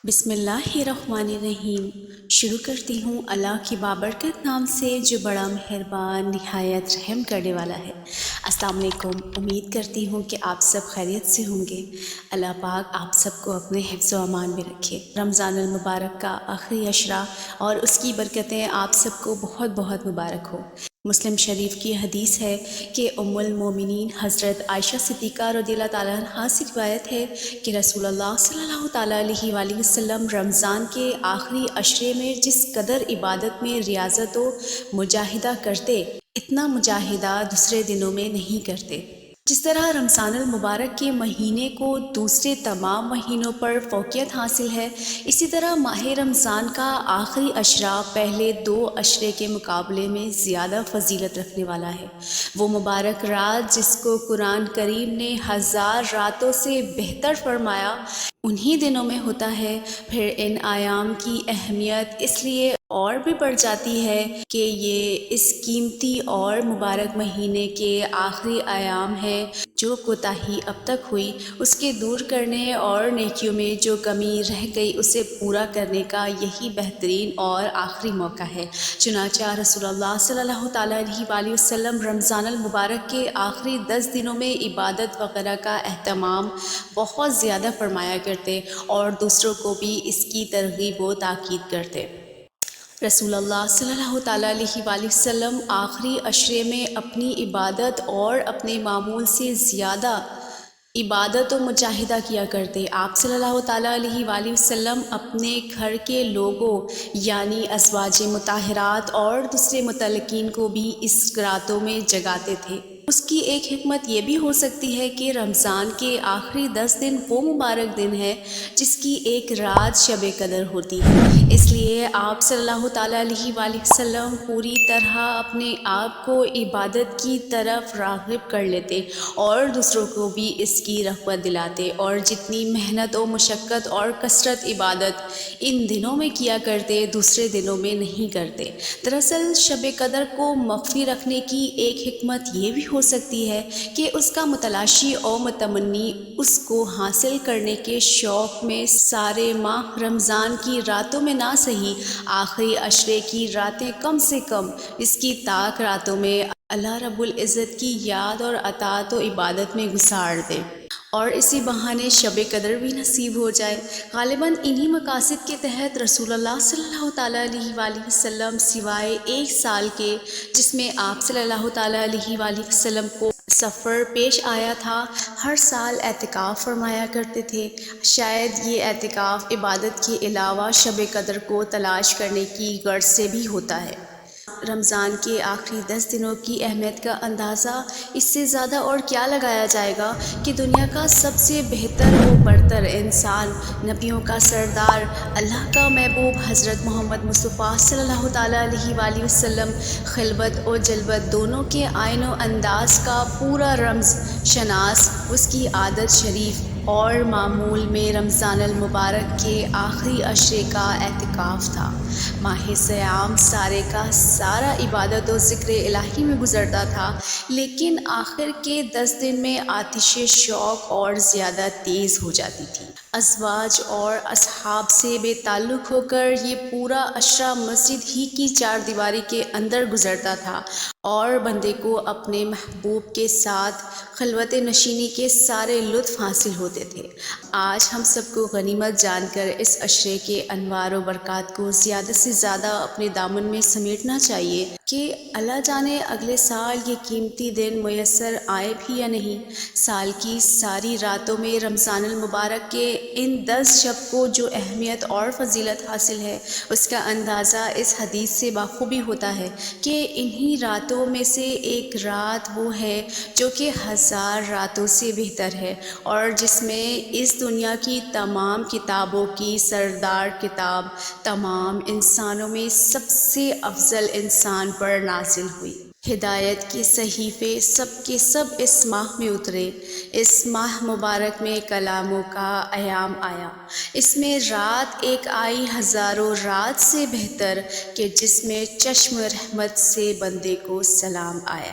بسم اللہ الرحمن الرحیم۔ شروع کرتی ہوں اللہ کی بابرکت نام سے جو بڑا مہربان نہایت رحم کرنے والا ہے۔ السلام علیکم، امید کرتی ہوں کہ آپ سب خیریت سے ہوں گے۔ اللہ پاک آپ سب کو اپنے حفظ و امان میں رکھے۔ رمضان المبارک کا آخری عشرہ اور اس کی برکتیں آپ سب کو بہت بہت مبارک ہو۔ مسلم شریف کی حدیث ہے کہ ام المومنین حضرت عائشہ صدیقہ رضی اللہ تعالیٰ عنہا سے روایت ہے کہ رسول اللہ صلی اللہ تعالیٰ علیہ وآلہ وسلم رمضان کے آخری عشرے میں جس قدر عبادت میں ریاضت و مجاہدہ کرتے، اتنا مجاہدہ دوسرے دنوں میں نہیں کرتے۔ جس طرح رمضان المبارک کے مہینے کو دوسرے تمام مہینوں پر فوقیت حاصل ہے، اسی طرح ماہ رمضان کا آخری عشرہ پہلے 2 عشرے کے مقابلے میں زیادہ فضیلت رکھنے والا ہے۔ وہ مبارک رات جس کو قرآن کریم نے 1000 راتوں سے بہتر فرمایا، انہی دنوں میں ہوتا ہے۔ پھر ان ایام کی اہمیت اس لیے اور بھی بڑھ جاتی ہے کہ یہ اس قیمتی اور مبارک مہینے کے آخری ایام ہیں۔ جو کوتاہی اب تک ہوئی اس کے دور کرنے اور نیکیوں میں جو کمی رہ گئی اسے پورا کرنے کا یہی بہترین اور آخری موقع ہے۔ چنانچہ رسول اللہ صلی اللہ تعالیٰ علیہ وآلہ وسلم رمضان المبارک کے آخری 10 دنوں میں عبادت وغیرہ کا اہتمام بہت زیادہ فرمایا کرتے اور دوسروں کو بھی اس کی ترغیب و تاکید کرتے۔ رسول اللہ صلی اللہ تعالیٰ علیہ وآلہ وسلم آخری عشرے میں اپنی عبادت اور اپنے معمول سے زیادہ عبادت و مجاہدہ کیا کرتے۔ آپ صلی اللہ تعالیٰ علیہ وآلہ وسلم اپنے گھر کے لوگوں یعنی ازواج مطہرات اور دوسرے متعلقین کو بھی اس راتوں میں جگاتے تھے۔ اس کی ایک حکمت یہ بھی ہو سکتی ہے کہ رمضان کے آخری 10 دن وہ مبارک دن ہے جس کی ایک رات شب قدر ہوتی ہے۔ اس لیے آپ صلی اللہ تعالیٰ علیہ وآلہ وسلم پوری طرح اپنے آپ کو عبادت کی طرف راغب کر لیتے اور دوسروں کو بھی اس کی رغبت دلاتے، اور جتنی محنت و مشقت اور کثرت عبادت ان دنوں میں کیا کرتے دوسرے دنوں میں نہیں کرتے۔ دراصل شب قدر کو مخفی رکھنے کی ایک حکمت یہ بھی ہو سکتی ہے کہ اس کا متلاشی اور متمنی اس کو حاصل کرنے کے شوق میں سارے ماہ رمضان کی راتوں میں نہ صحیح، آخری عشرے کی راتیں کم سے کم اس کی طاق راتوں میں اللہ رب العزت کی یاد اور اطاعت و عبادت میں گزار دے اور اسی بہانے شب قدر بھی نصیب ہو جائے۔ غالباً انہی مقاصد کے تحت رسول اللہ صلی اللہ تعالیٰ علیہ وآلہ وسلم سوائے 1 سال کے جس میں آپ صلی اللہ تعالیٰ علیہ وآلہ وسلم کو سفر پیش آیا تھا، ہر سال اعتکاف فرمایا کرتے تھے۔ شاید یہ اعتکاف عبادت کے علاوہ شب قدر کو تلاش کرنے کی غرض سے بھی ہوتا ہے۔ رمضان کے آخری 10 دنوں کی اہمیت کا اندازہ اس سے زیادہ اور کیا لگایا جائے گا کہ دنیا کا سب سے بہتر و برتر انسان، نبیوں کا سردار، اللہ کا محبوب حضرت محمد مصطفیٰ صلی اللہ تعالیٰ علیہ وآلہ وسلم خلوت و جلوت دونوں کے عین و انداز کا پورا رمز شناس، اس کی عادت شریف اور معمول میں رمضان المبارک کے آخری عشرے کا اعتکاف تھا۔ ماہ صیام سارے کا سارا عبادت و ذکر الہی میں گزرتا تھا، لیکن آخر کے 10 دن میں آتش شوق اور زیادہ تیز ہو جاتی تھی۔ ازواج اور اصحاب سے بے تعلق ہو کر یہ پورا عشرہ مسجد ہی کی 4 دیواری کے اندر گزرتا تھا اور بندے کو اپنے محبوب کے ساتھ خلوت نشینی کے سارے لطف حاصل ہوتے تھے۔ آج ہم سب کو غنیمت جان کر اس عشرے کے انوار و برکات کو زیادہ سے زیادہ اپنے دامن میں سمیٹنا چاہیے کہ اللہ جانے اگلے سال یہ قیمتی دن میسر آئے بھی یا نہیں۔ سال کی ساری راتوں میں رمضان المبارک کے ان 10 شب کو جو اہمیت اور فضیلت حاصل ہے اس کا اندازہ اس حدیث سے بخوبی ہوتا ہے کہ انہی راتوں میں سے ایک رات وہ ہے جو کہ 1000 راتوں سے بہتر ہے اور جس میں اس دنیا کی تمام کتابوں کی سردار کتاب تمام انسانوں میں سب سے افضل انسان پر نازل ہوئی۔ ہدایت کے صحیفے سب کے سب اس ماہ میں اترے۔ اس ماہ مبارک میں کلاموں کا ایام آیا، اس میں رات ایک آئی ہزاروں رات سے بہتر کہ جس میں چشم رحمت سے بندے کو سلام آیا۔